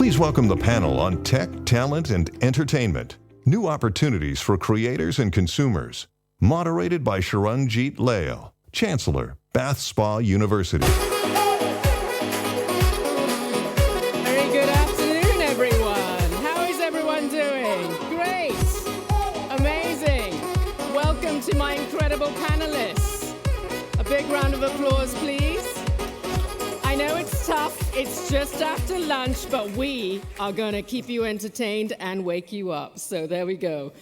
Please welcome the panel on tech, talent, and entertainment. New opportunities for creators and consumers. Moderated by Sharanjit Lail, Chancellor, Bath Spa University. Very good afternoon, everyone. How is everyone doing? Great. Amazing. Welcome to my incredible panelists. A big round of applause, please. I know it's tough. It's just after lunch, but we are going to keep you entertained and wake you up. So there we go.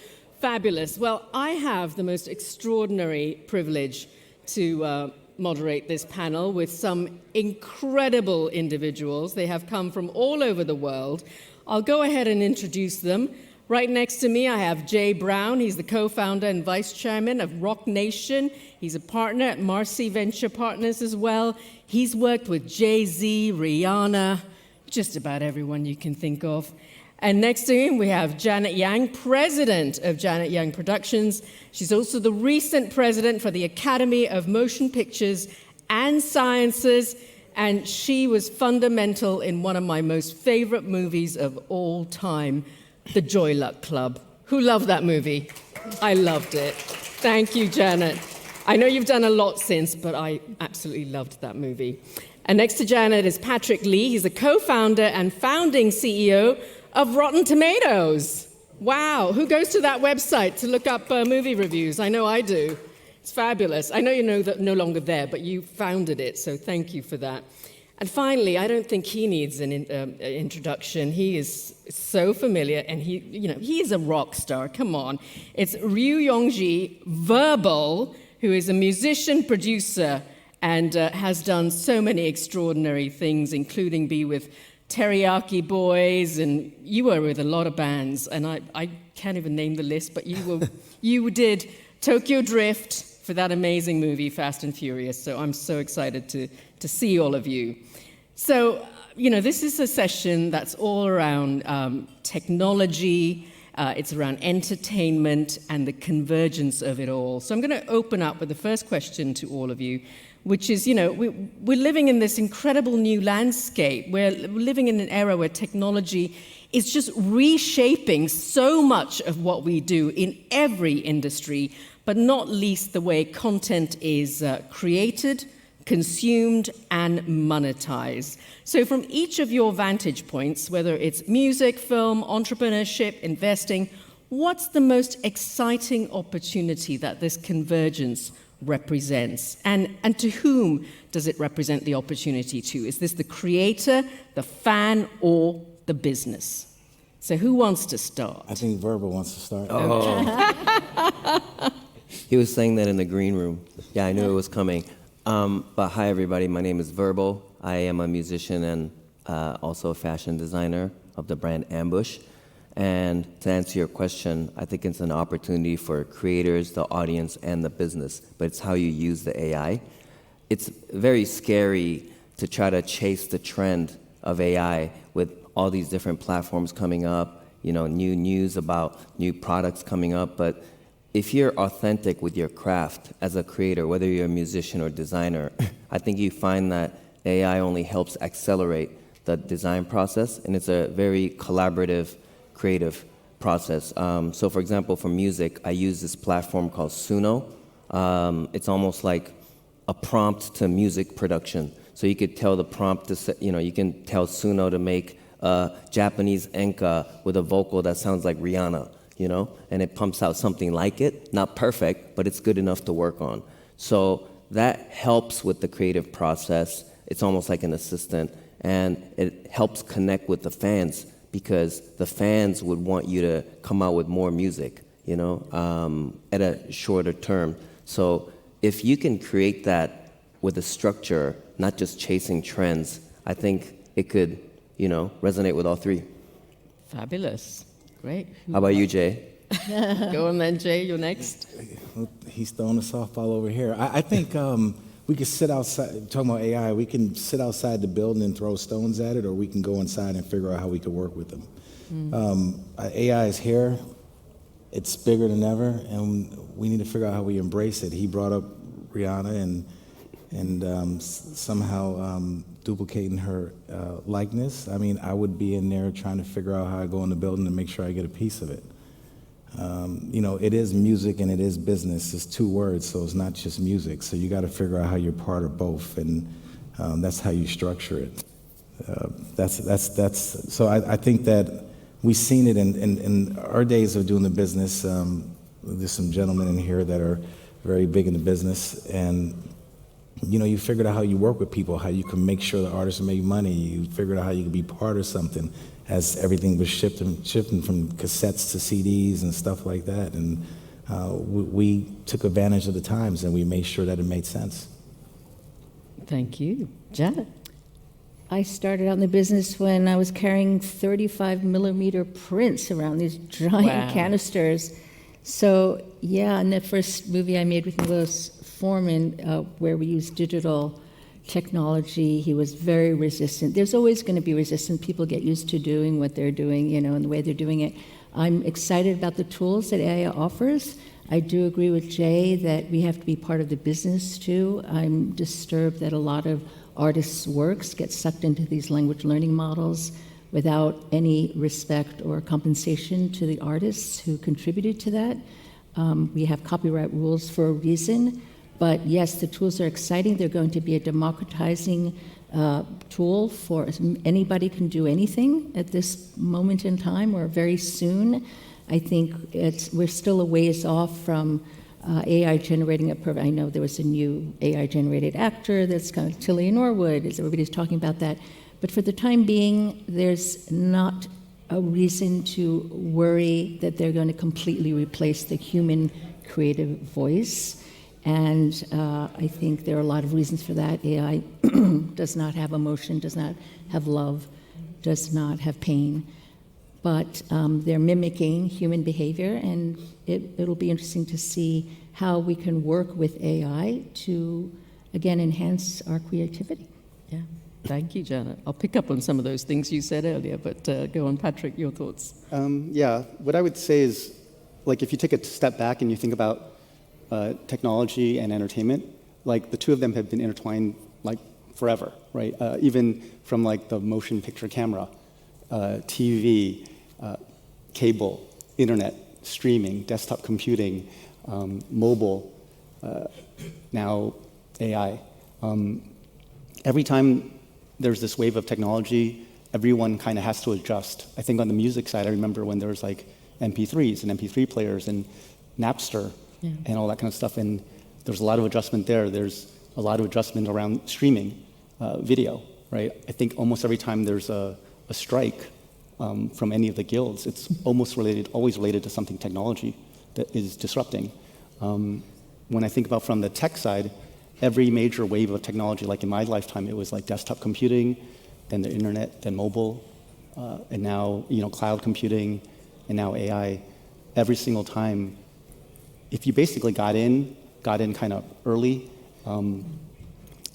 Fabulous. Well, I have the most extraordinary privilege to moderate this panel with some incredible individuals. They have come from all over the world. I'll go ahead and introduce them. Right next to me, I have Jay Brown. He's the co-founder and vice chairman of Rock Nation. He's a partner at Marcy Venture Partners as well. He's worked with Jay-Z, Rihanna, just about everyone you can think of. And next to him, we have Janet Yang, president of Janet Yang Productions. She's also the recent president for the Academy of Motion Pictures and Sciences, and she was fundamental in one of my most favorite movies of all time, The Joy Luck Club. Who loved that movie? I loved it. Thank you, Janet. I know you've done a lot since, but I absolutely loved that movie. And next to Janet is Patrick Lee. He's a co-founder and founding CEO of Rotten Tomatoes. Wow, who goes to that website to look up movie reviews? I know I do. It's fabulous. I know you're no longer there, but you founded it, so thank you for that. And finally, I don't think he needs an introduction. He is so familiar, and he is a rock star. Come on. It's Ryu Yongji, Verbal, who is a musician, producer, and has done so many extraordinary things, including be with Teriyaki Boys, and you were with a lot of bands, and I can't even name the list, but you did Tokyo Drift for that amazing movie, Fast and Furious, so I'm so excited to see all of you. So, this is a session that's all around technology, it's around entertainment and the convergence of it all. So I'm going to open up with the first question to all of you, which is, we're living in this incredible new landscape. We're living in an era where technology is just reshaping so much of what we do in every industry, but not least the way content is created, consumed, and monetized. So from each of your vantage points, whether it's music, film, entrepreneurship, investing, what's the most exciting opportunity that this convergence represents? And to whom does it represent the opportunity to? Is this the creator, the fan, or the business? So who wants to start? I think Verbal wants to start. Oh. He was saying that in the green room. Yeah, I knew it was coming. But hi, everybody. My name is Verbal. I am a musician and also a fashion designer of the brand Ambush. And to answer your question, I think it's an opportunity for creators, the audience, and the business, but it's how you use the AI. It's very scary to try to chase the trend of AI with all these different platforms coming up, new news about new products coming up, but if you're authentic with your craft as a creator, whether you're a musician or designer, I think you find that AI only helps accelerate the design process, and it's a very collaborative, creative process. So for example, for music, I use this platform called Suno. It's almost like a prompt to music production. So you could tell the prompt to, you can tell Suno to make a Japanese enka with a vocal that sounds like Rihanna, and it pumps out something like it. Not perfect, but it's good enough to work on. So that helps with the creative process. It's almost like an assistant, and it helps connect with the fans because the fans would want you to come out with more music, at a shorter term. So if you can create that with a structure, not just chasing trends, I think it could, resonate with all three. Fabulous. Great. How about you, Jay? Go on then, Jay, you're next. He's throwing a softball over here. I think we could sit outside, talking about AI, we can sit outside the building and throw stones at it, or we can go inside and figure out how we could work with them. AI is here. It's bigger than ever, and we need to figure out how we embrace it. He brought up Rihanna, and somehow duplicating her likeness, I mean, I would be in there trying to figure out how I go in the building to make sure I get a piece of it. You know, it is music and it is business. It's two words, so it's not just music. So you got to figure out how you're part of both, and that's how you structure it. So I think that we've seen it in our days of doing the business. There's some gentlemen in here that are very big in the business, and you know, you figured out how you work with people, how you can make sure the artists make money. You figured out how you could be part of something as everything was shifting from cassettes to CDs and stuff like that. And we took advantage of the times and we made sure that it made sense. Thank you. Janet? I started out in the business when I was carrying 35 millimeter prints around these giant canisters. So yeah, in the first movie I made with Nicholas Forman, where we used digital technology, he was very resistant. There's always going to be resistance. People get used to doing what they're doing, you know, and the way they're doing it. I'm excited about the tools that AI offers. I do agree with Jay that we have to be part of the business too. I'm disturbed that a lot of artists' works get sucked into these language learning models without any respect or compensation to the artists who contributed to that. We have copyright rules for a reason, but yes, the tools are exciting. They're going to be a democratizing tool for anybody can do anything at this moment in time or very soon. I think we're still a ways off from AI generating I know there was a new AI generated actor that's kind of Tilly Norwood, as everybody's talking about that. But for the time being, there's not a reason to worry that they're going to completely replace the human creative voice. And I think there are a lot of reasons for that. AI does not have emotion, does not have love, does not have pain. But they're mimicking human behavior, and it'll be interesting to see how we can work with AI to, again, enhance our creativity. Yeah. Thank you, Janet. I'll pick up on some of those things you said earlier, but go on, Patrick, your thoughts. Yeah, what I would say is, like, if you take a step back and you think about technology and entertainment, like, the two of them have been intertwined, like, forever, right? Even from, like, the motion picture camera, TV, cable, internet, streaming, desktop computing, mobile, now AI. Every time there's this wave of technology, everyone kind of has to adjust. I think on the music side, I remember when there was like MP3s and MP3 players and Napster and all that kind of stuff, and there's a lot of adjustment there. There's a lot of adjustment around streaming video, right? I think almost every time there's a strike from any of the guilds, it's always related to something technology that is disrupting. When I think about from the tech side, every major wave of technology, like in my lifetime, it was like desktop computing, then the internet, then mobile, and now, you know, cloud computing, and now AI. Every single time, if you basically got in kind of early,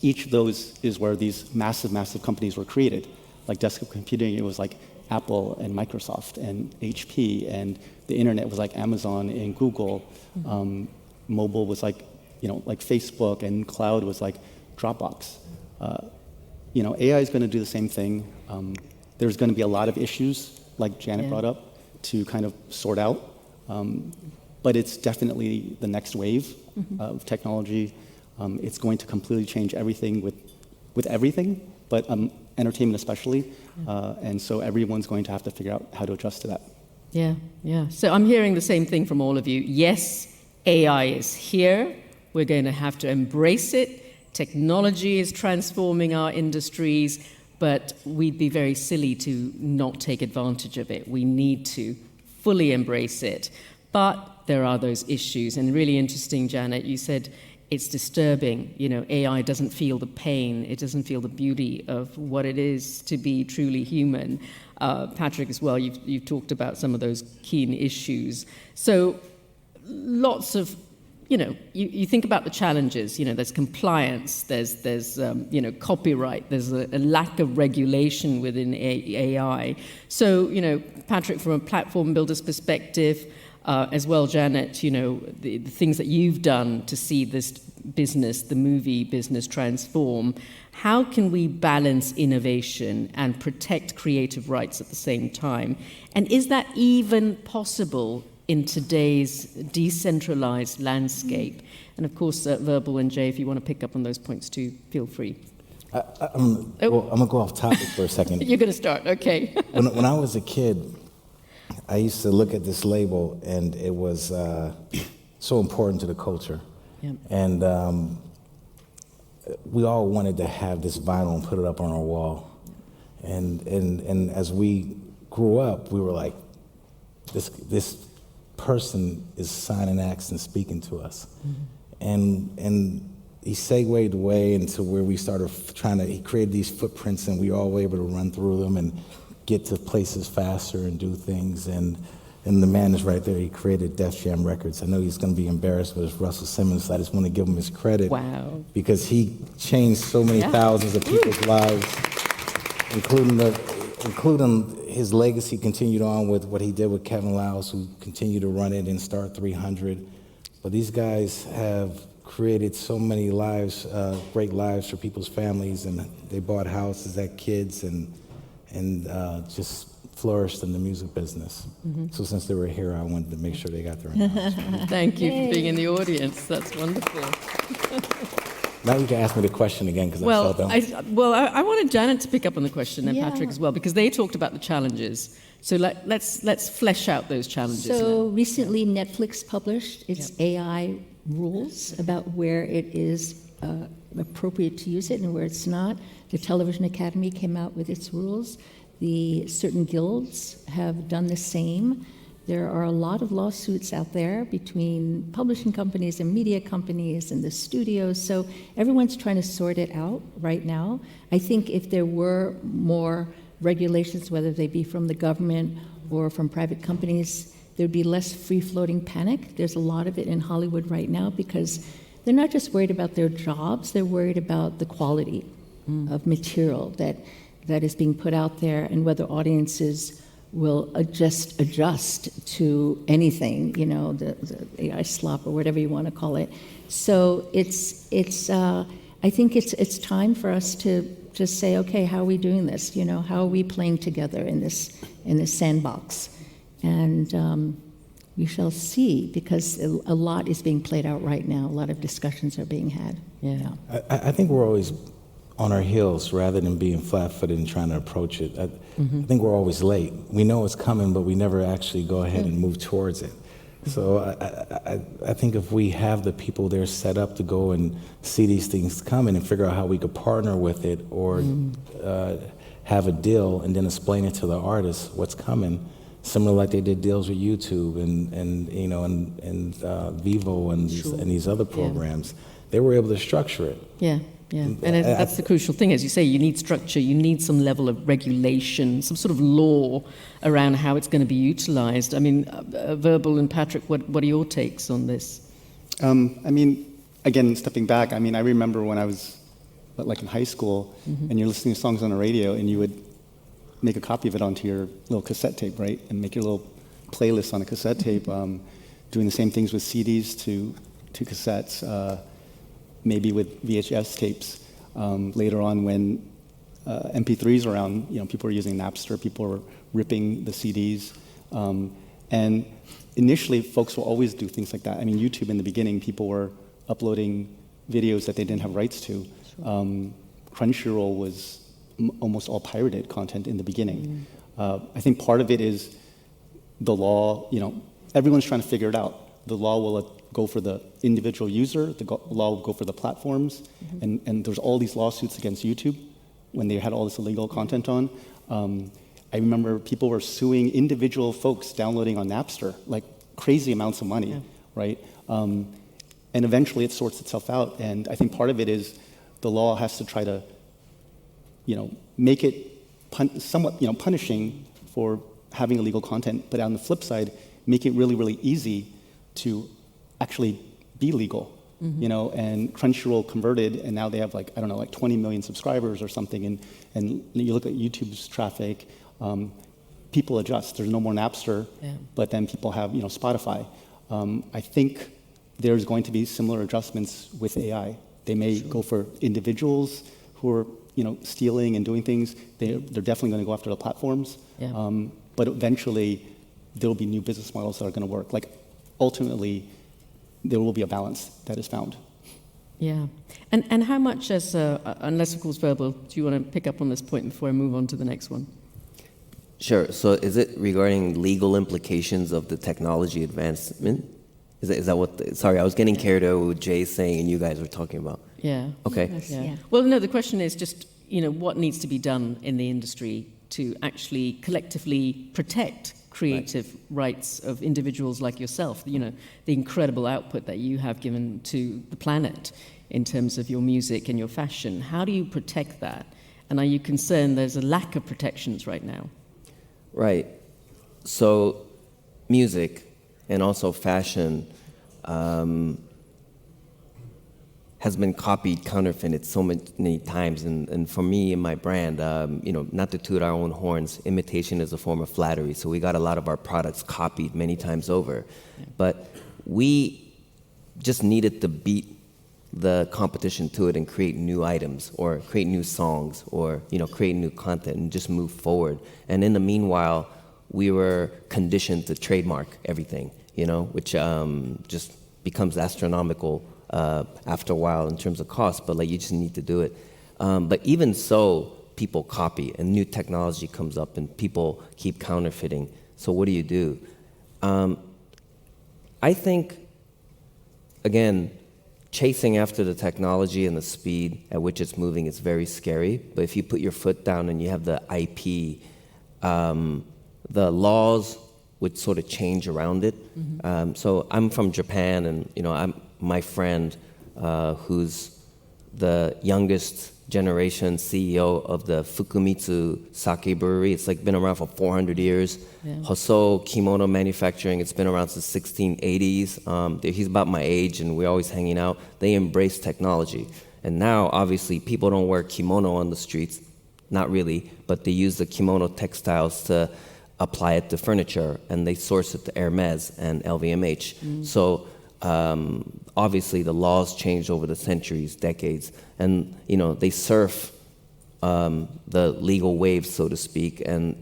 each of those is where these massive, massive companies were created. Like desktop computing, it was like Apple and Microsoft and HP, and the internet was like Amazon and Google. Mobile was like, you know, like Facebook, and cloud was like Dropbox. You know, AI is going to do the same thing. There's going to be a lot of issues, like Janet brought up, to kind of sort out. But it's definitely the next wave of technology. It's going to completely change everything with everything, but entertainment especially. And so everyone's going to have to figure out how to adjust to that. Yeah. So I'm hearing the same thing from all of you. Yes, AI is here. We're going to have to embrace it. Technology is transforming our industries, but we'd be very silly to not take advantage of it. We need to fully embrace it. But there are those issues. And really interesting, Janet, you said it's disturbing. You know, AI doesn't feel the pain. It doesn't feel the beauty of what it is to be truly human. Patrick, as well, you've talked about some of those keen issues. So lots of, you know, you think about the challenges. You know, there's compliance, there's you know, copyright, there's a lack of regulation within AI. So, you know, Patrick, from a platform builder's perspective, as well, Janet, you know, the things that you've done to see this business, the movie business, transform. how can we balance innovation and protect creative rights at the same time? And is that even possible in today's decentralized landscape? And of course, Verbal and Jay, if you want to pick up on those points too, feel free. I'm going to go off topic for a second. You're going to start, okay. When I was a kid, I used to look at this label, and it was so important to the culture. Yep. And we all wanted to have this vinyl and put it up on our wall. And as we grew up, we were like, this person is signing acts and speaking to us. Mm-hmm. And he segued away into where we started he created these footprints, and we all were able to run through them and get to places faster and do things. And the man is right there. He created Def Jam Records. I know he's going to be embarrassed, but it's Russell Simmons. So I just want to give him his credit. Wow. Because he changed so many thousands of people's lives, including his legacy continued on with what he did with Kevin Liles, who continued to run it and start 300. But these guys have created so many lives, great lives for people's families, and they bought houses, had kids, and just flourished in the music business. Mm-hmm. So since they were here, I wanted to make sure they got their announcement. Thank you for being in the audience. That's wonderful. Now you can ask me the question again, because well, I fell down. I wanted Janet to pick up on the question, and Patrick as well, because they talked about the challenges. So let's flesh out those challenges. So recently Netflix published its AI rules about where it is appropriate to use it and where it's not. The Television Academy came out with its rules. The certain guilds have done the same. There are a lot of lawsuits out there between publishing companies and media companies and the studios, so everyone's trying to sort it out right now. I think if there were more regulations, whether they be from the government or from private companies, there'd be less free-floating panic. There's a lot of it in Hollywood right now because they're not just worried about their jobs, they're worried about the quality of material that is being put out there and whether audiences will adjust to anything, the AI slop or whatever you want to call it. So I think it's time for us to just say, okay, how are we doing this? How are we playing together in this sandbox? And we shall see, because a lot is being played out right now. A lot of discussions are being had. Yeah. I think we're always on our heels rather than being flat-footed and trying to approach it. I think we're always late. We know it's coming, but we never actually go ahead and move towards it. So I think if we have the people there set up to go and see these things coming and figure out how we could partner with it or have a deal and then explain it to the artists what's coming, similar like they did deals with YouTube and Vivo and these other programs, they were able to structure it. Yeah. Yeah, and that's the crucial thing. As you say, you need structure, you need some level of regulation, some sort of law around how it's going to be utilized. I mean, Verbal and Patrick, what are your takes on this? Again, stepping back, I remember when I was like in high school and you're listening to songs on the radio and you would make a copy of it onto your little cassette tape, right? And make your little playlist on a cassette tape, doing the same things with CDs to cassettes, maybe with VHS tapes. Later on when MP3s were around, people were using Napster, people were ripping the CDs. And initially, folks will always do things like that. YouTube in the beginning, people were uploading videos that they didn't have rights to. Crunchyroll was almost all pirated content in the beginning. I think part of it is the law, everyone's trying to figure it out. The law will go for the individual user, the law will go for the platforms, and there's all these lawsuits against YouTube when they had all this illegal content on. I remember people were suing individual folks downloading on Napster, like crazy amounts of money, right? And eventually it sorts itself out, and I think part of it is the law has to try to, make it somewhat, punishing for having illegal content, but on the flip side, make it really, really easy to actually be legal, and Crunchyroll converted, and now they have like 20 million subscribers or something, and you look at YouTube's traffic, people adjust. There's no more Napster, but then people have, Spotify. I think there's going to be similar adjustments with AI. They may go for individuals, who are stealing and doing things, they're definitely going to go after the platforms. Yeah. But eventually, there will be new business models that are going to work. Like, ultimately, there will be a balance that is found. Yeah. And how much unless of course Verbal, do you want to pick up on this point before I move on to the next one? Sure. So is it regarding legal implications of the technology advancement? Is that what? Sorry, I was getting carried away with Jay saying and you guys were talking about. Yeah. Okay. Yeah. Well, no, the question is just, what needs to be done in the industry to actually collectively protect creative rights of individuals like yourself, the incredible output that you have given to the planet in terms of your music and your fashion. How do you protect that? And are you concerned there's a lack of protections right now? Right. So music and also fashion has been copied, counterfeited so many times. And for me and my brand, not to toot our own horns, imitation is a form of flattery. So we got a lot of our products copied many times over. Yeah. But we just needed to beat the competition to it and create new items or create new songs or, create new content and just move forward. And in the meanwhile, we were conditioned to trademark everything, which just becomes astronomical after a while in terms of cost, but you just need to do it. But even so, people copy and new technology comes up and people keep counterfeiting. So what do? I think, again, chasing after the technology and the speed at which it's moving is very scary. But if you put your foot down and you have the IP, the laws would sort of change around it. Mm-hmm. So I'm from Japan, and my friend, who's the youngest generation CEO of the Fukumitsu Sake Brewery. It's been around for 400 years. Yeah. Hoso Kimono Manufacturing, it's been around since 1680s. He's about my age, and we're always hanging out. They embrace technology. And now, obviously, people don't wear kimono on the streets. Not really, but they use the kimono textiles to apply it to furniture, and they source it to Hermes and LVMH. Mm. So obviously the laws changed over the centuries, decades, and they surf the legal waves, so to speak, and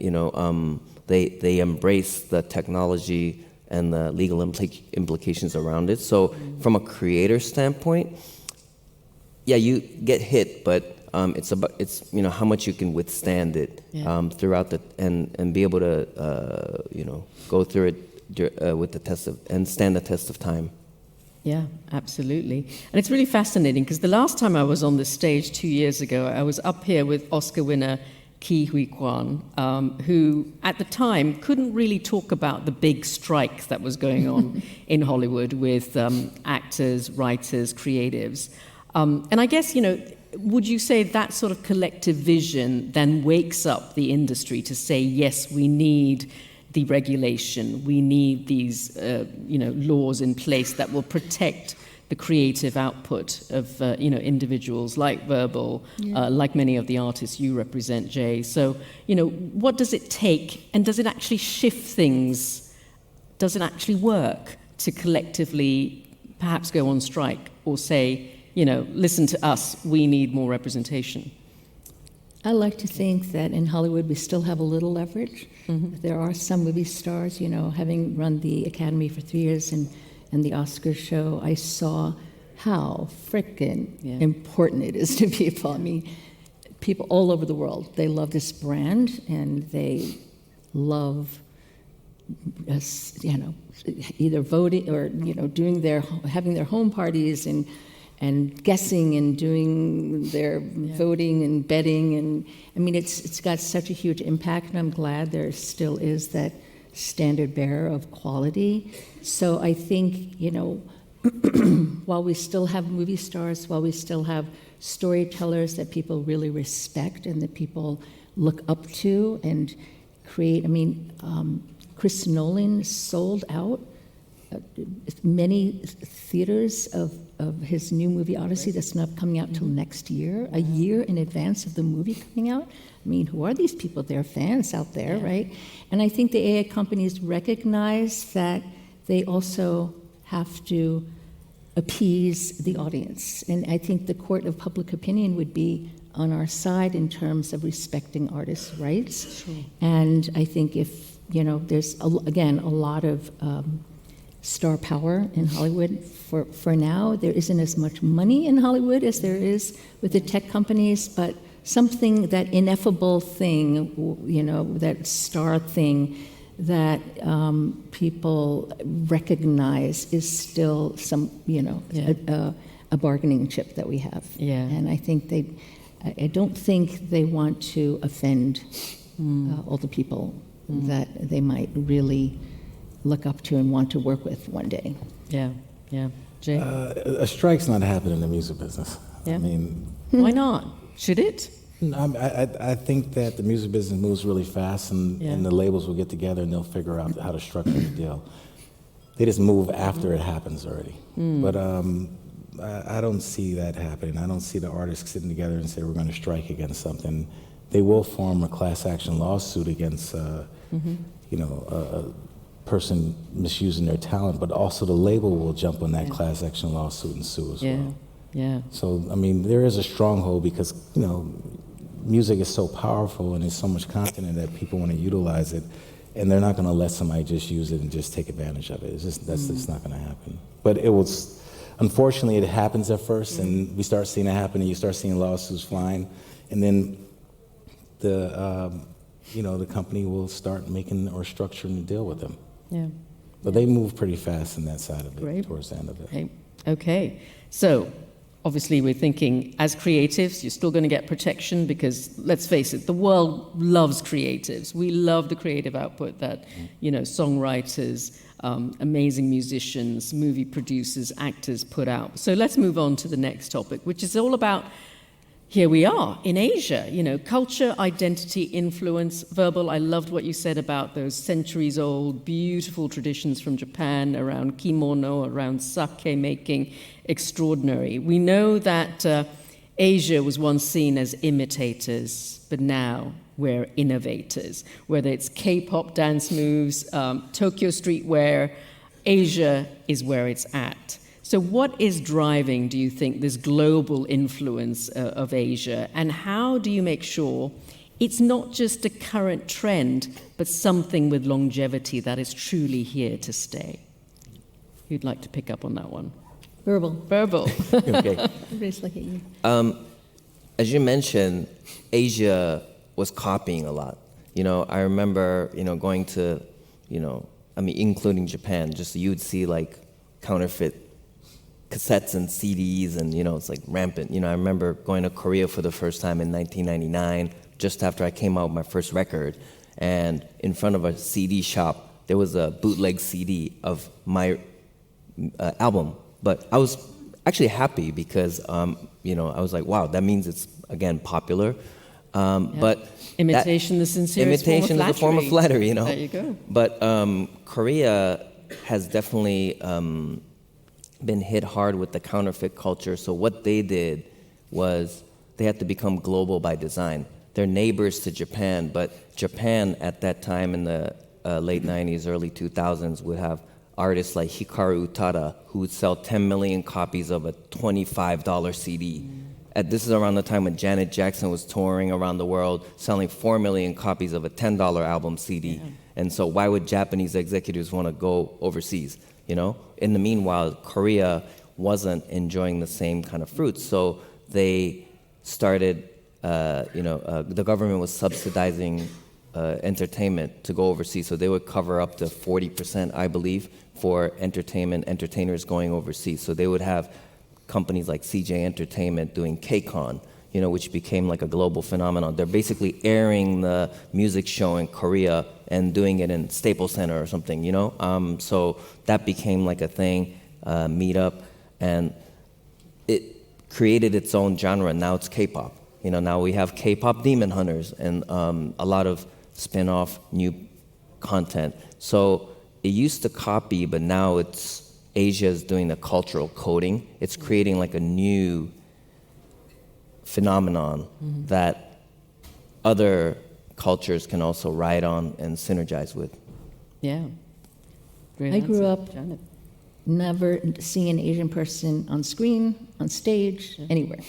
they embrace the technology and the legal implications around it. So from a creator standpoint, yeah, you get hit, but it's how much you can withstand it throughout and be able to go through it with the test and stand the test of time. Yeah, absolutely. And it's really fascinating because the last time I was on this stage 2 years ago, I was up here with Oscar winner Ke Huy Quan, who at the time couldn't really talk about the big strike that was going on in Hollywood with actors, writers, creatives. And I guess, would you say that sort of collective vision then wakes up the industry to say, yes, we need the regulation, we need these laws in place that will protect the creative output of individuals like Verbal, like many of the artists you represent, Jay. So what does it take, and does it actually shift things? Does it actually work to collectively perhaps go on strike or say, listen to us, we need more representation? I like to think that in Hollywood we still have a little leverage. Mm-hmm. There are some movie stars, having run the Academy for 3 years and the Oscars show, I saw how frickin' important it is to people. I mean, people all over the world, they love this brand and they love us, either voting or, having their home parties and guessing and doing their voting and betting, and I mean it's got such a huge impact, and I'm glad there still is that standard bearer of quality. So I think while we still have movie stars, while we still have storytellers that people really respect and that people look up to and create. I mean, Chris Nolan sold out many theaters of his new movie Odyssey that's not coming out till next year, a year in advance of the movie coming out. I mean, who are these people? They're fans out there, right? And I think the AI companies recognize that they also have to appease the audience. And I think the court of public opinion would be on our side in terms of respecting artists' rights. Sure. And I think if, there's, again, a lot of star power in Hollywood. For now, there isn't as much money in Hollywood as there is with the tech companies, but something, that ineffable thing, that star thing that people recognize is still some, a bargaining chip that we have. Yeah. And I think I don't think they want to offend all the people that they might really look up to and want to work with one day. Yeah, yeah. Jay? A strike's not happening in the music business. Yeah. I mean, why not? Should it? I think that the music business moves really fast, and the labels will get together and they'll figure out how to structure the deal. They just move after it happens already. But I don't see that happening. I don't see the artists sitting together and say we're going to strike against something. They will form a class action lawsuit against, a person misusing their talent, but also the label will jump on that class action lawsuit and sue as well. Yeah. So, I mean, there is a stronghold because, music is so powerful and there's so much content in that people want to utilize it, and they're not going to let somebody just use it and just take advantage of it. It's just, that's just not going to happen. But unfortunately, it happens at first, and we start seeing it happen, and you start seeing lawsuits flying, and then the company will start making or structuring a deal with them. Yeah. But they move pretty fast in that side of it, Great. towards the end of it. Okay. So, obviously, we're thinking, as creatives, you're still going to get protection because, let's face it, the world loves creatives. We love the creative output that, songwriters, amazing musicians, movie producers, actors put out. So let's move on to the next topic, which is all about, here we are in Asia, culture, identity, influence. Verbal, I loved what you said about those centuries-old, beautiful traditions from Japan around kimono, around sake making, extraordinary. We know that Asia was once seen as imitators, but now we're innovators. Whether it's K-pop dance moves, Tokyo streetwear, Asia is where it's at. So what is driving, do you think, this global influence of Asia? And how do you make sure it's not just a current trend, but something with longevity that is truly here to stay? Who'd like to pick up on that one? Verbal. Okay. Everybody's looking at you. As you mentioned, Asia was copying a lot. I remember, going to, including Japan, just you'd see like counterfeit cassettes and CDs, and it's like rampant. I remember going to Korea for the first time in 1999, just after I came out with my first record, and in front of a CD shop there was a bootleg CD of my album. But I was actually happy because I was like, wow, that means it's again popular. But imitation, the sincerest imitation is a form of flattery. There you go. But Korea has definitely been hit hard with the counterfeit culture. So what they did was they had to become global by design. They're neighbors to Japan, but Japan at that time in the late 90s, early 2000s would have artists like Hikaru Utada who would sell 10 million copies of a $25 CD. This is around the time when Janet Jackson was touring around the world, selling 4 million copies of a $10 album CD. Yeah. And so why would Japanese executives want to go overseas? In the meanwhile, Korea wasn't enjoying the same kind of fruits. So they started, the government was subsidizing entertainment to go overseas. So they would cover up to 40%, I believe, for entertainers going overseas. So they would have companies like CJ Entertainment doing K-Con, which became like a global phenomenon. They're basically airing the music show in Korea and doing it in Staples Center or something, So that became like a thing, meetup, and it created its own genre. Now it's K-pop. Now we have K-pop Demon Hunters and a lot of spin-off new content. So it used to copy, but now Asia is doing the cultural coding. It's creating like a new phenomenon that other cultures can also ride on and synergize with. Yeah. Great I answer. grew up Janet. never seeing an Asian person on screen, on stage, anywhere.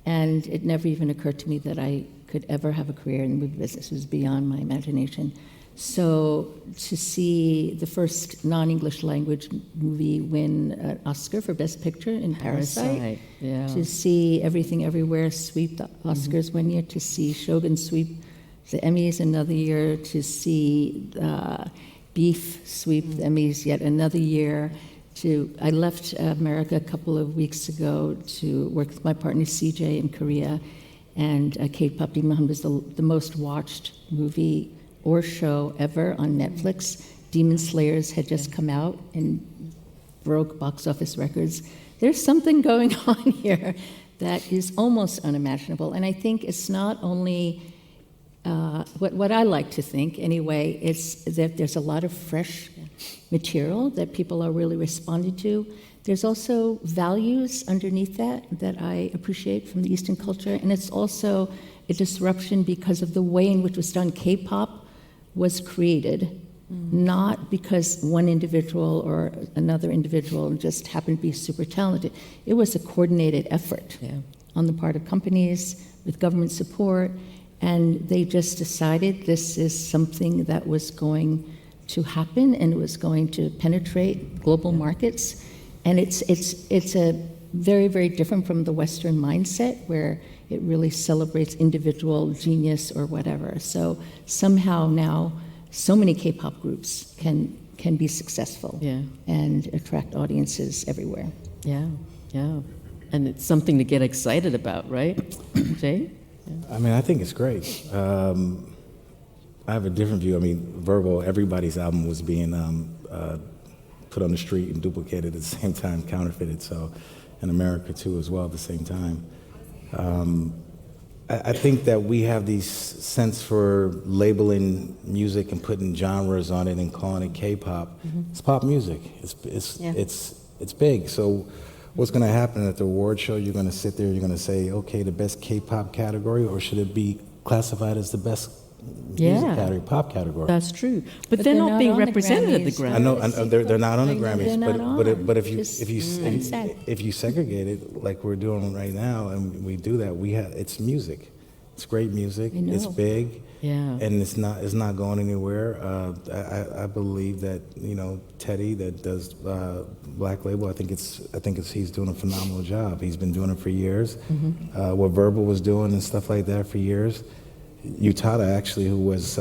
And it never even occurred to me that I could ever have a career in the movie business. It was beyond my imagination. So to see the first non-English language movie win an Oscar for Best Picture in Parasite, yeah. to see Everything Everywhere sweep the Oscars one year, to see Shogun sweep the Emmys another year, to see Beef sweep the Emmys yet another year. I left America a couple of weeks ago to work with my partner CJ in Korea, and K-Pop Demon Hunt was the most watched movie or show ever on Netflix. Demon Slayers had just come out and broke box office records. There's something going on here that is almost unimaginable, and I think it's not only what I like to think anyway, is that there's a lot of fresh material that people are really responding to. There's also values underneath that I appreciate from the Eastern culture, and it's also a disruption because of the way in which it was done. K-pop was created not because one individual or another individual just happened to be super talented. It was a coordinated effort on the part of companies with government support, and they just decided this is something that was going to happen and it was going to penetrate global markets. And it's a very, very different from the Western mindset where it really celebrates individual genius or whatever. So somehow now, so many K-pop groups can be successful and attract audiences everywhere. Yeah, yeah. And it's something to get excited about, right, Jay? I mean, I think it's great. I have a different view. I mean, Verbal, everybody's album was being put on the street and duplicated at the same time, counterfeited, so in America too as well at the same time. I think that we have these sense for labeling music and putting genres on it and calling it K-pop. It's pop music. It's big. So what's going to happen at the award show? You're going to sit there. You're going to say, okay, the best K-pop category, or should it be classified as the best music category, pop category? That's true. But they're not being represented at the Grammys. I know they're not on the Grammys, but if you segregate it like we're doing right now, and we do that, it's music. It's great music. It's big, and it's not going anywhere. I believe that Teddy that does Black Label. I think he's doing a phenomenal job. He's been doing it for years. What Verbal was doing and stuff like that for years. Utada actually, who was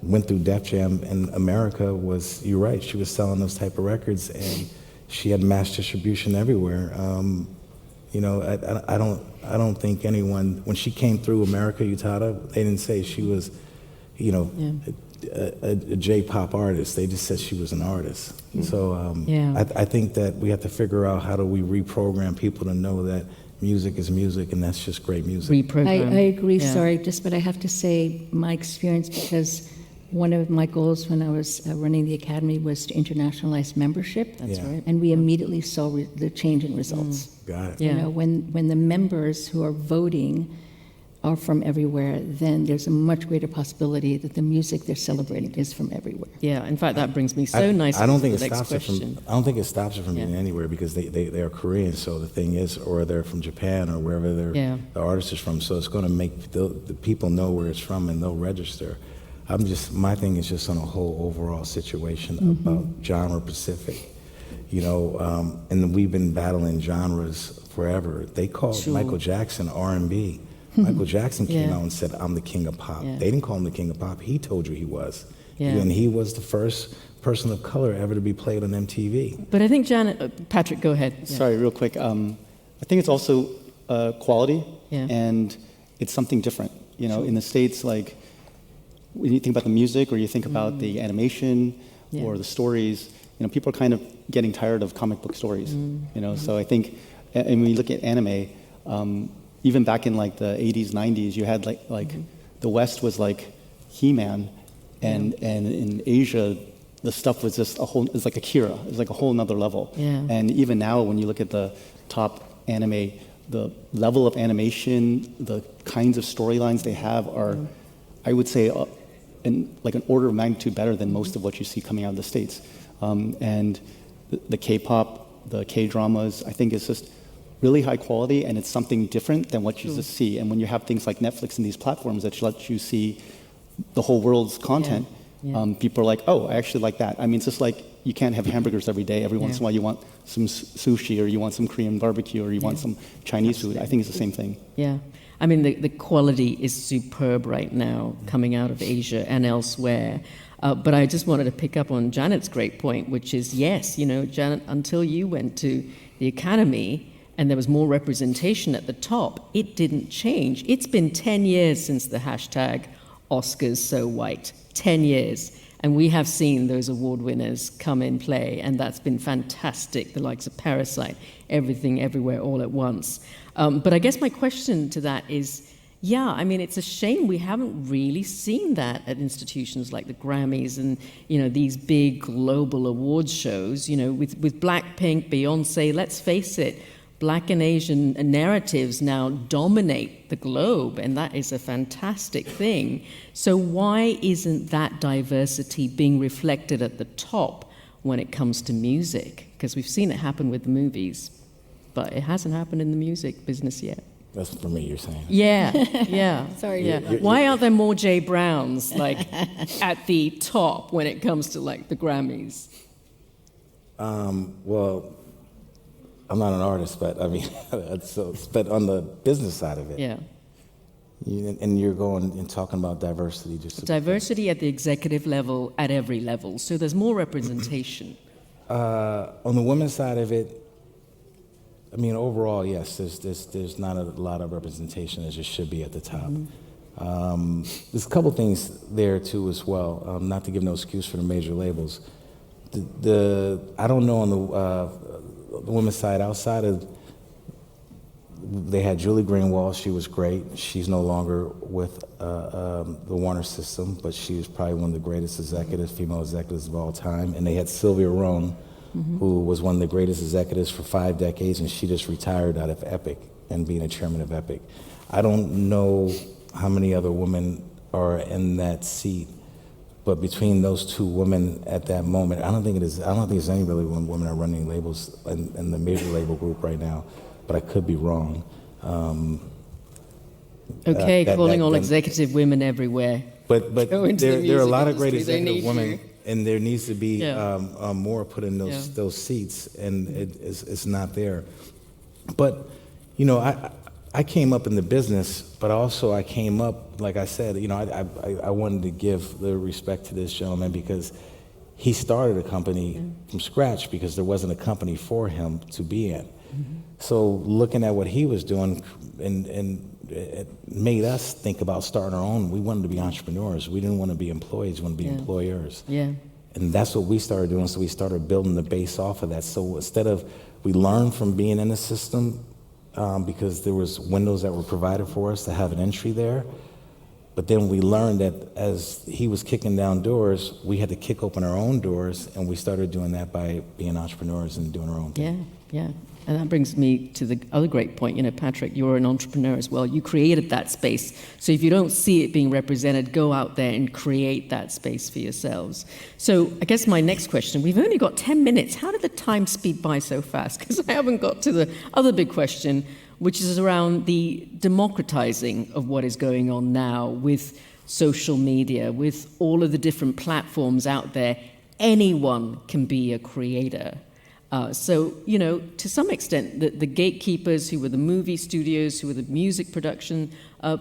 went through Def Jam in America, you're right, she was selling those type of records and she had mass distribution everywhere. I don't think anyone, when she came through America, Utada, they didn't say she was, a J-pop artist. They just said she was an artist. So I think that we have to figure out how do we reprogram people to know that music is music, and that's just great music. I agree, but I have to say my experience, because one of my goals when I was running the Academy was to internationalize membership. That's right. And we immediately saw the change in results. Got it. When the members who are voting are from everywhere, then there's a much greater possibility that the music they're celebrating is from everywhere. Yeah, in fact, that brings me so nicely to the next question. I don't think it stops it from being anywhere, because they are Korean, so the thing is, or they're from Japan or wherever the artist is from, so it's going to make the people know where it's from and they'll register. My thing is just on a whole overall situation about genre Pacific, and we've been battling genres forever. They called Michael Jackson R&B. Michael Jackson came out and said, I'm the king of pop. They didn't call him the king of pop. He told you he was. And he was the first person of color ever to be played on MTV. But I think Patrick, go ahead. Sorry, real quick. I think it's also quality, and it's something different. In the States, like, when you think about the music or you think about the animation or the stories, people are kind of getting tired of comic book stories. So I think, and when you look at anime, even back in like the 80s, 90s, you had like the West was like He-Man, and in Asia, the stuff was just it's like Akira. It's like a whole nother level. And even now, when you look at the top anime, the level of animation, the kinds of storylines they have are, I would say, in like an order of magnitude better than most of what you see coming out of the States. And the K-pop, the K-dramas, I think it's just really high quality, and it's something different than what you just see. And when you have things like Netflix and these platforms that let you see the whole world's content, people are like, oh, I actually like that. I mean, it's just like you can't have hamburgers every day. Every once in a while you want some sushi, or you want some Korean barbecue, or you want some Chinese food. I think it's the same thing. Yeah. I mean, the quality is superb right now coming out of Asia and elsewhere. But I just wanted to pick up on Janet's great point, which is, yes, you know, Janet, until you went to the Academy and there was more representation at the top, it didn't change. It's been 10 years since the hashtag Oscars So White, 10 years. And we have seen those award winners come in play, and that's been fantastic, the likes of Parasite, Everything, Everywhere, All at Once. But I guess my question to that is, yeah, I mean, it's a shame we haven't really seen that at institutions like the Grammys and, you know, these big global awards shows, you know, with Blackpink, Beyonce, let's face it, Black and Asian narratives now dominate the globe, and that is a fantastic thing. So why isn't that diversity being reflected at the top when it comes to music? Because we've seen it happen with the movies, but it hasn't happened in the music business yet. That's for me, you're saying. Yeah, yeah. Sorry. Yeah. Why aren't there more Jay Browns, like, at the top when it comes to, like, the Grammys? Well, I'm not an artist, but I mean, but on the business side of it. Yeah. And you're going and talking about diversity. Diversity at the executive level, at every level. So there's more representation. On the women's side of it, I mean, overall, yes, there's not a lot of representation as there should be at the top. There's a couple things there too as well. Not to give no excuse for the major labels. I don't know on the women's side, outside of, they had Julie Greenwald. She was great. She's no longer with the Warner system, but she was probably one of the greatest female executives of all time. And they had Sylvia Rhone, who was one of the greatest executives for 5 decades, and she just retired out of Epic and being a chairman of Epic. I don't know how many other women are in that seat, but between those two women at that moment, I don't think there's any really women are running labels in the major label group right now, but I could be wrong. Calling all executive women everywhere. But Go into the there are a lot of music great industry, executive women, and there needs to be more put in those seats, and it's not there. But you know, I came up in the business, but also I came up, like I said, you know, I wanted to give the respect to this gentleman because he started a company from scratch because there wasn't a company for him to be in. So looking at what he was doing, and it made us think about starting our own. We wanted to be entrepreneurs. We didn't want to be employees. We wanted to be employers. Yeah. And that's what we started doing. So we started building the base off of that. So instead of, we learned from being in the system because there was windows that were provided for us to have an entry there. But then we learned that as he was kicking down doors, we had to kick open our own doors, and we started doing that by being entrepreneurs and doing our own thing. Yeah. And that brings me to the other great point. You know, Patrick, you're an entrepreneur as well. You created that space. So if you don't see it being represented, go out there and create that space for yourselves. So I guess my next question, we've only got 10 minutes. How did the time speed by so fast? Because I haven't got to the other big question, which is around the democratizing of what is going on now with social media, with all of the different platforms out there. Anyone can be a creator. So, you know, to some extent, the gatekeepers who were the movie studios, who were the music production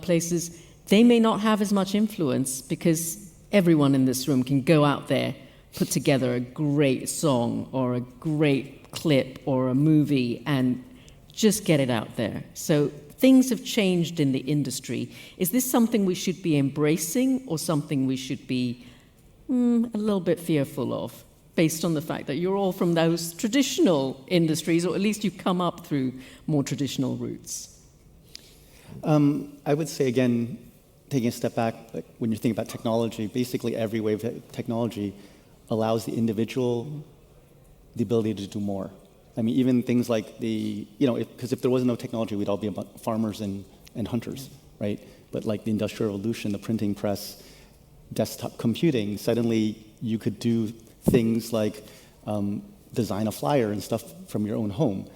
places, they may not have as much influence because everyone in this room can go out there, put together a great song or a great clip or a movie and just get it out there. So things have changed in the industry. Is this something we should be embracing or something we should be a little bit fearful of? Based on the fact that you're all from those traditional industries, or at least you've come up through more traditional routes? I would say, again, taking a step back, like when you think about technology, basically every wave of technology allows the individual the ability to do more. I mean, even things like because if there was no technology, we'd all be farmers and hunters, right? But like the Industrial Revolution, the printing press, desktop computing, suddenly you could do things like design a flyer and stuff from your own home.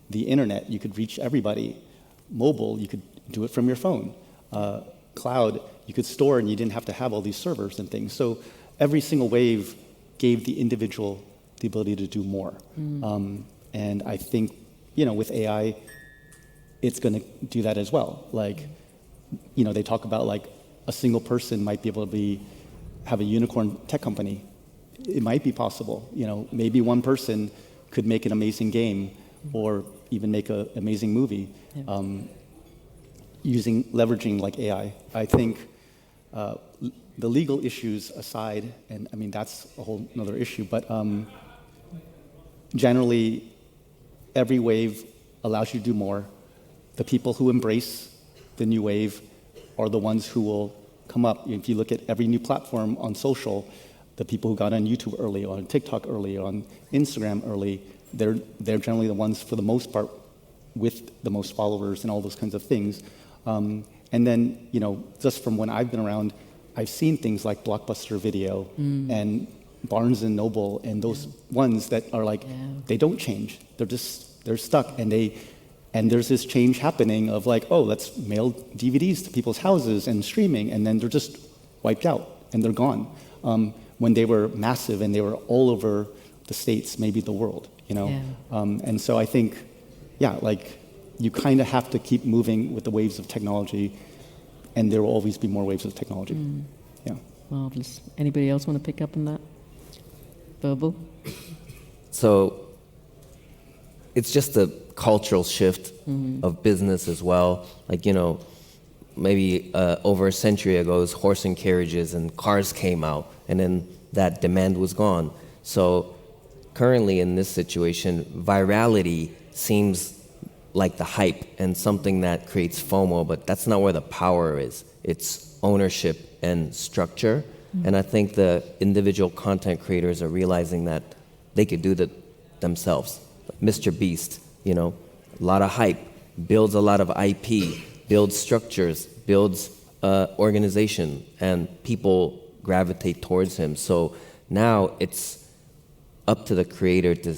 the internet, you could reach everybody. Mobile, you could do it from your phone. Cloud, you could store and you didn't have to have all these servers and things. So every single wave gave the individual the ability to do more. And I think, with AI, it's going to do that as well. Like, they talk about like a single person might be able to have a unicorn tech company. It might be possible. Maybe one person could make an amazing game or even make an amazing movie leveraging like AI. I think the legal issues aside, and I mean that's a whole another issue, but generally every wave allows you to do more. The people who embrace the new wave are the ones who will come up. If you look at every new platform on social, the people who got on YouTube early, on TikTok early, on Instagram early, they're generally the ones, for the most part, with the most followers and all those kinds of things. And then, just from when I've been around, I've seen things like Blockbuster Video and Barnes and Noble and those ones that are like, they don't change. They're stuck, and there's this change happening of like, oh, let's mail DVDs to people's houses and streaming, and then they're just wiped out and they're gone. When they were massive and they were all over the States, maybe the world, And so I think, like you kind of have to keep moving with the waves of technology, and there will always be more waves of technology. Yeah. Marvelous. Anybody else want to pick up on that? Verbal? So it's just a cultural shift of business as well. Like, maybe over a century ago, it was horse and carriages and cars came out, and then that demand was gone. So currently in this situation, virality seems like the hype and something that creates FOMO, but that's not where the power is. It's ownership and structure. And I think the individual content creators are realizing that they could do that themselves. Mr. Beast, a lot of hype, builds a lot of IP, builds structures, builds organization, and people gravitate towards him. So now it's up to the creator to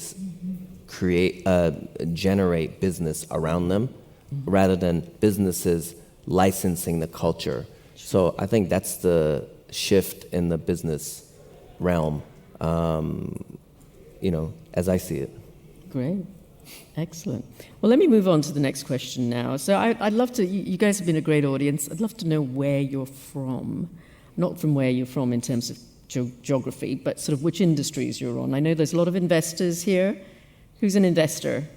generate business around them, rather than businesses licensing the culture. So I think that's the shift in the business realm, as I see it. Great. Excellent. Well, let me move on to the next question now. So I'd love to, you guys have been a great audience. I'd love to know where you're from. Not from where you're from in terms of geography, but sort of which industries you're on. I know there's a lot of investors here. Who's an investor?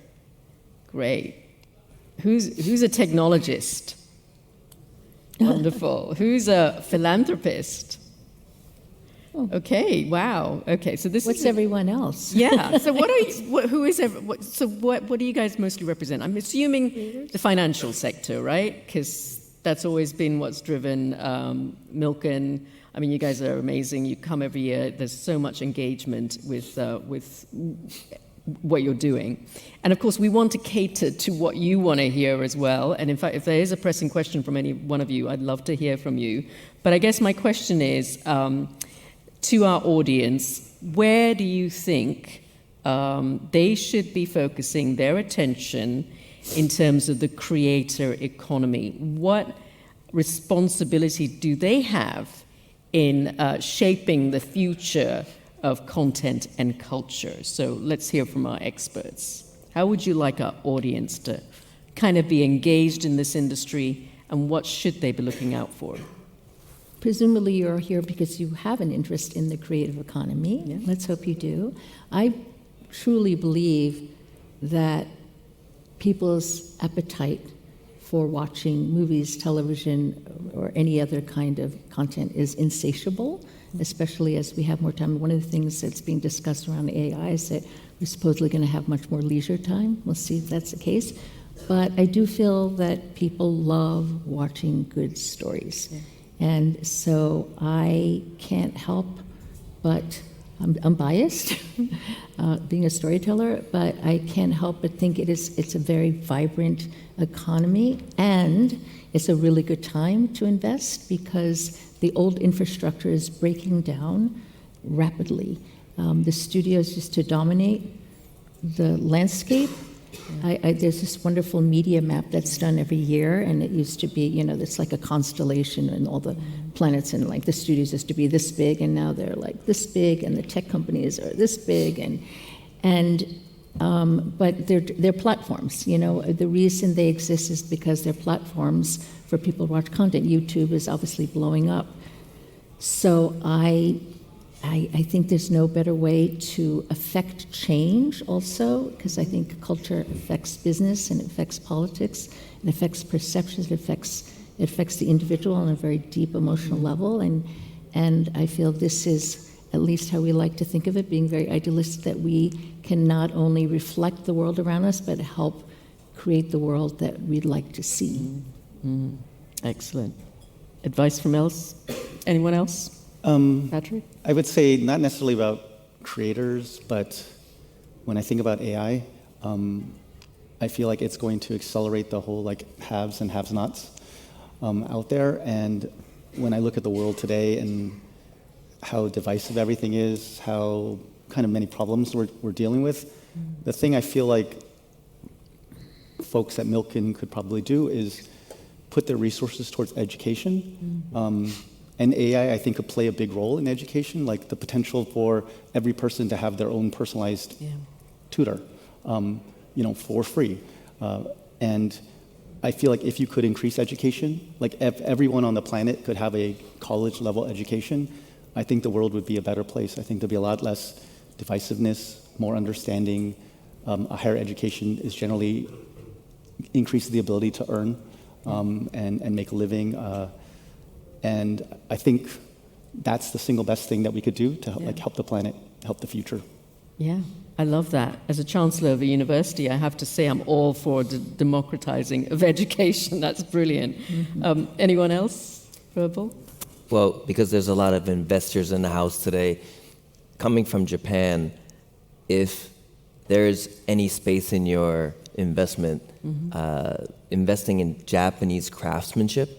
Great. Who's a technologist? Wonderful. Who's a philanthropist? Okay. Wow. Okay. So this What's is everyone else? Yeah. So what do you guys mostly represent? I'm assuming the financial sector, right? Because that's always been what's driven Milken. I mean, you guys are amazing. You come every year. There's so much engagement with what you're doing. And of course, we want to cater to what you want to hear as well. And in fact, if there is a pressing question from any one of you, I'd love to hear from you. But I guess my question is, to our audience, where do you think they should be focusing their attention in terms of the creator economy? What responsibility do they have in shaping the future of content and culture? So let's hear from our experts. How would you like our audience to kind of be engaged in this industry, and what should they be looking out for? Presumably you're here because you have an interest in the creative economy. Yeah. Let's hope you do. I truly believe that people's appetite for watching movies, television, or any other kind of content is insatiable, especially as we have more time. One of the things that's being discussed around AI is that we're supposedly going to have much more leisure time. We'll see if that's the case. But I do feel that people love watching good stories. Yeah. And so I can't help but, I'm biased, being a storyteller, but I can't help but think it's a very vibrant economy, and it's a really good time to invest because the old infrastructure is breaking down rapidly. The studios used to dominate the landscape, There's this wonderful media map that's done every year, and it used to be, it's like a constellation, and all the planets, and like the studios used to be this big, and now they're like this big, and the tech companies are this big, but they're platforms. The reason they exist is because they're platforms for people to watch content. YouTube is obviously blowing up. So I think there's no better way to affect change also, because I think culture affects business, and it affects politics, it affects perceptions, it affects the individual on a very deep emotional level, and I feel this is at least how we like to think of it, being very idealistic, that we can not only reflect the world around us, but help create the world that we'd like to see. Excellent. Advice from anyone else? Patrick? I would say not necessarily about creators, but when I think about AI, I feel like it's going to accelerate the whole haves and have-nots out there. And when I look at the world today and how divisive everything is, how kind of many problems we're dealing with, the thing I feel like folks at Milken could probably do is put their resources towards education. And AI, I think, could play a big role in education, like the potential for every person to have their own personalized tutor, for free. And I feel like if you could increase education, like if everyone on the planet could have a college-level education, I think the world would be a better place. I think there'd be a lot less divisiveness, more understanding. A higher education is generally increases the ability to earn and make a living. And I think that's the single best thing that we could do to help the planet, help the future. Yeah, I love that. As a chancellor of a university, I have to say I'm all for democratizing of education. That's brilliant. Anyone else? Verbal? Well, because there's a lot of investors in the house today, coming from Japan, if there's any space in your investment, investing in Japanese craftsmanship,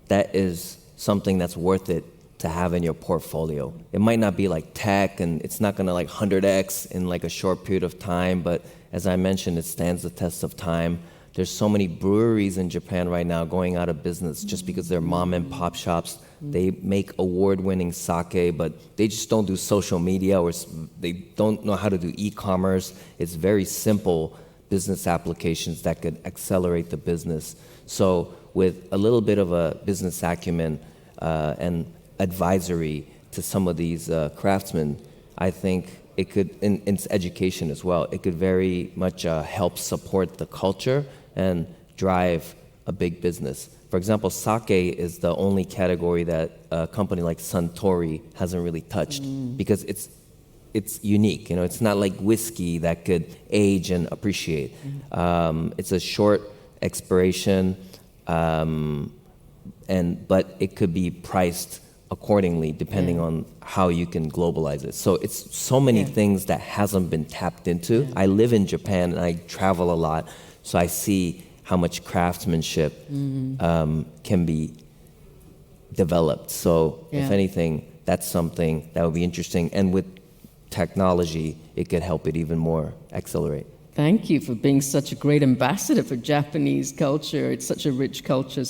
that is something that's worth it to have in your portfolio. It might not be like tech, and it's not gonna 100x in a short period of time, but as I mentioned, it stands the test of time. There's so many breweries in Japan right now going out of business just because they're mom and pop shops. They make award-winning sake, but they just don't do social media, or they don't know how to do e-commerce. It's very simple business applications that could accelerate the business. So with a little bit of a business acumen and advisory to some of these craftsmen, I think it could, in education as well, it could very much help support the culture and drive a big business. For example, sake is the only category that a company like Suntory hasn't really touched because it's unique. It's not like whiskey that could age and appreciate. It's a short expiration, but it could be priced accordingly depending on how you can globalize it. So it's so many things that hasn't been tapped into. I live in Japan and I travel a lot, so I see how much craftsmanship can be developed. So if anything, that's something that would be interesting. And with technology, it could help it even more accelerate. Thank you for being such a great ambassador for Japanese culture. It's such a rich culture.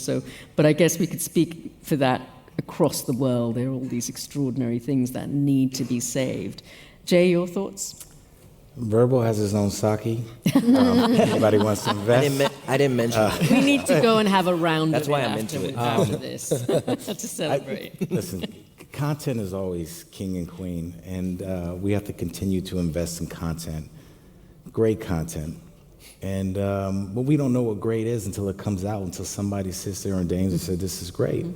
But I guess we could speak for that across the world. There are all these extraordinary things that need to be saved. Jay, your thoughts? Verbal has his own sake. Anybody wants to invest? I didn't mention that. We need to go and have a round That's of why it I'm after, into it. after this to celebrate. Listen, content is always king and queen, and we have to continue to invest in content, great content. And but we don't know what great is until it comes out, until somebody sits there and Danes and says, this is great.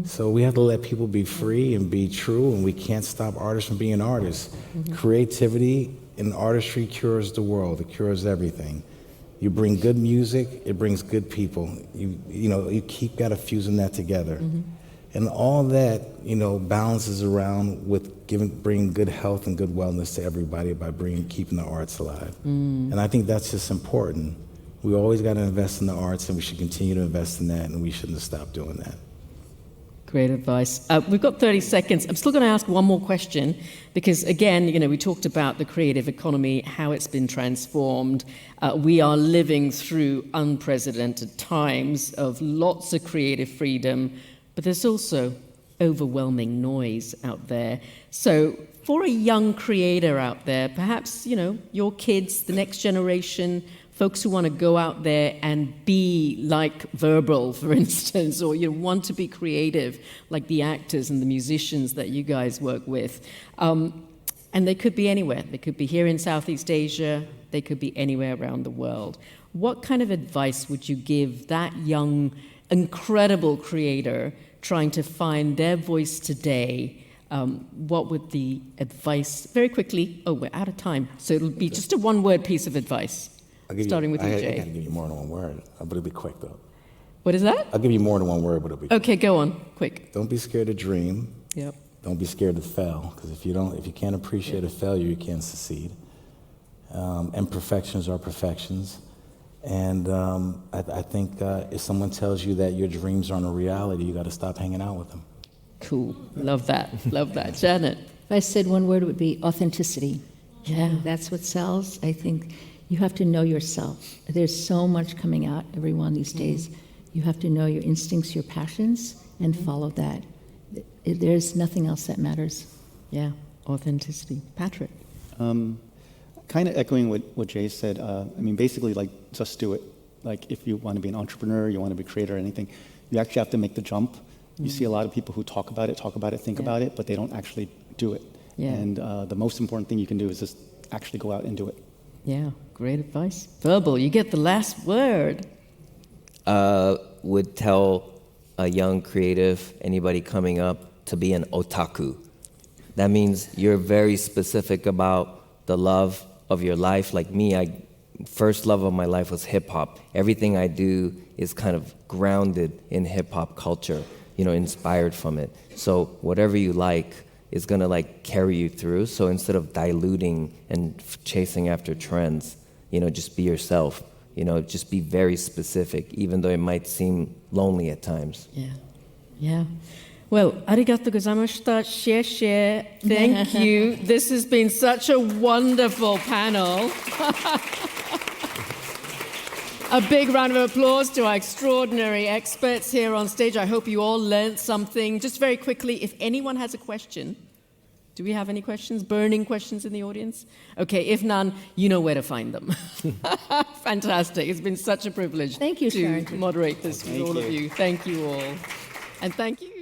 So we have to let people be free and be true, and we can't stop artists from being artists. Creativity and artistry cures the world. It cures everything. You bring good music, it brings good people. You keep gotta fusing that together. And all that, balances around with bringing good health and good wellness to everybody by keeping the arts alive. And I think that's just important. We always got to invest in the arts, and we should continue to invest in that, and we shouldn't stop doing that. Great advice. We've got 30 seconds. I'm still going to ask one more question because, again, we talked about the creative economy, how it's been transformed. We are living through unprecedented times of lots of creative freedom, but there's also overwhelming noise out there. So for a young creator out there, perhaps, your kids, the next generation, folks who want to go out there and be like Verbal, for instance, or want to be creative like the actors and the musicians that you guys work with. And they could be anywhere. They could be here in Southeast Asia. They could be anywhere around the world. What kind of advice would you give that young, incredible creator trying to find their voice today? What would the advice, very quickly, we're out of time, so it'll be just a one-word piece of advice. Starting with you, Jay. I gotta give you more than one word, but it'll be quick though. What is that? I'll give you more than one word, but it'll be quick. Okay, go on, quick. Don't be scared to dream. Yep. Don't be scared to fail, because if you can't appreciate a failure, you can't succeed. Imperfections are perfections. And I think if someone tells you that your dreams aren't a reality, you got to stop hanging out with them. Cool. Love that. Love that. Janet? If I said one word, it would be authenticity. Yeah. That's what sells. I think you have to know yourself. There's so much coming out, everyone, these days. You have to know your instincts, your passions, and follow that. There's nothing else that matters. Yeah, authenticity. Patrick? Kind of echoing what Jay said. Basically, just do it. If you want to be an entrepreneur, you want to be a creator or anything, you actually have to make the jump. You see a lot of people who talk about it, think about it, but they don't actually do it. Yeah. And the most important thing you can do is just actually go out and do it. Yeah, great advice. Verbal, you get the last word. Would tell a young creative, anybody coming up, to be an otaku. That means you're very specific about the love of your life. Like me, first love of my life was hip hop. Everything I do is kind of grounded in hip hop culture, inspired from it. So whatever you like is gonna carry you through. So instead of diluting and chasing after trends, just be yourself. Just be very specific, even though it might seem lonely at times. Yeah. Well, arigatou gozaimashita. Share. Thank you. This has been such a wonderful panel. A big round of applause to our extraordinary experts here on stage. I hope you all learned something. Just very quickly, if anyone has a question, do we have any questions? Burning questions in the audience? Okay, if none, you know where to find them. Fantastic. It's been such a privilege Thank you, Sharon. to moderate this with all of you. Thank you all. And thank you.